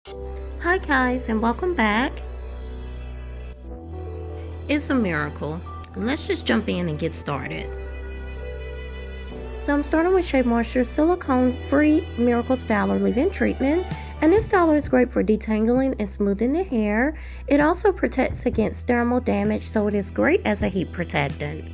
Hi guys, and welcome back. It's a miracle. Let's just jump in and get started. So I'm starting with Shea Moisture Silicone Free Miracle Styler Leave-In Treatment, and this styler is great for detangling and smoothing the hair. It also protects against thermal damage, so it is great as a heat protectant.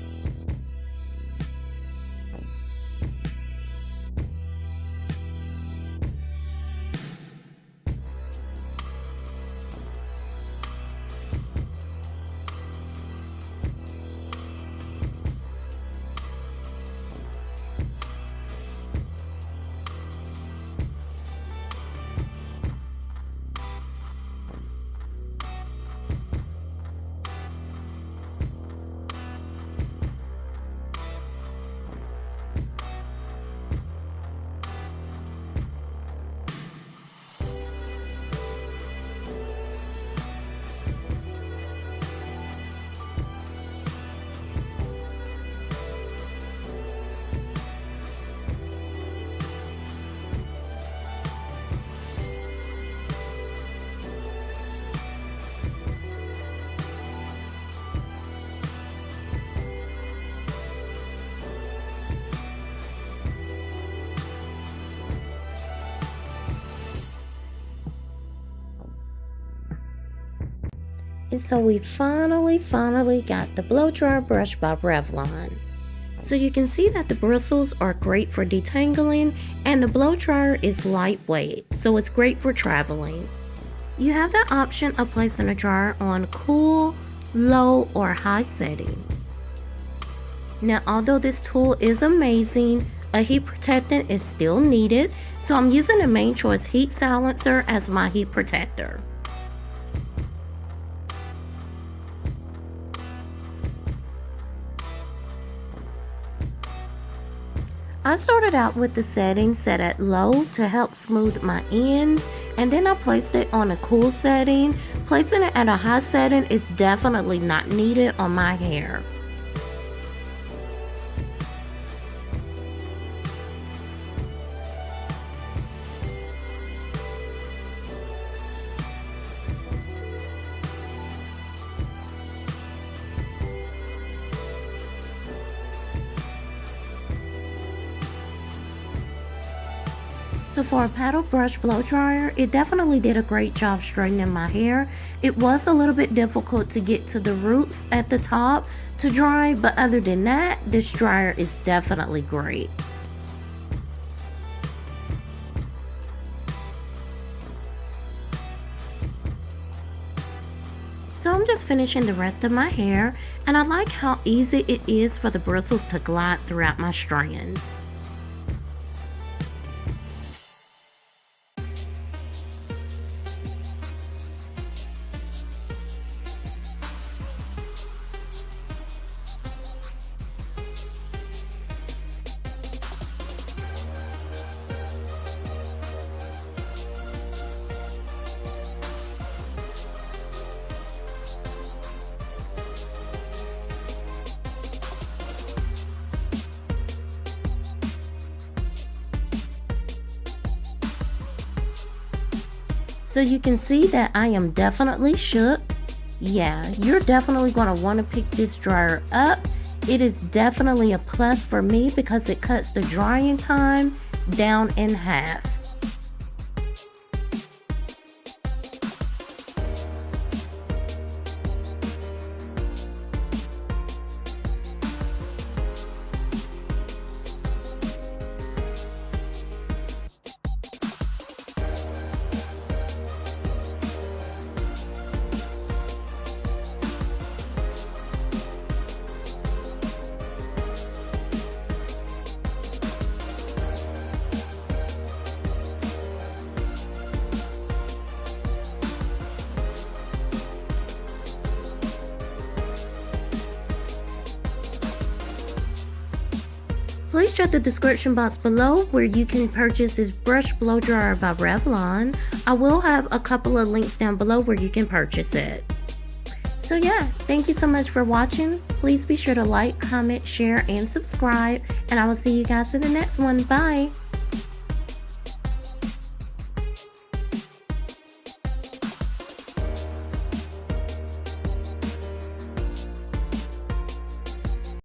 And so we finally got the blow dryer brush by Revlon. So you can see that the bristles are great for detangling, and the blow dryer is lightweight, so it's great for traveling. You have the option of placing a dryer on cool, low, or high setting. Now, although this tool is amazing, a heat protectant is still needed, so I'm using the Main Choice Heat Silencer as my heat protector. I started out with the setting set at low to help smooth my ends, and then I placed it on a cool setting. Placing it at a high setting is definitely not needed on my hair. So for a paddle brush blow dryer, it definitely did a great job straightening my hair. It was a little bit difficult to get to the roots at the top to dry, but other than that, this dryer is definitely great. So I'm just finishing the rest of my hair, and I like how easy it is for the bristles to glide throughout my strands. So you can see that I am definitely shook. Yeah, you're definitely going to want to pick this dryer up. It is definitely a plus for me because it cuts the drying time down in half. Please check the description box below where you can purchase this brush blow dryer by Revlon. I will have a couple of links down below where you can purchase it. So yeah, thank you so much for watching. Please be sure to like, comment, share, and subscribe. And I will see you guys in the next one. Bye.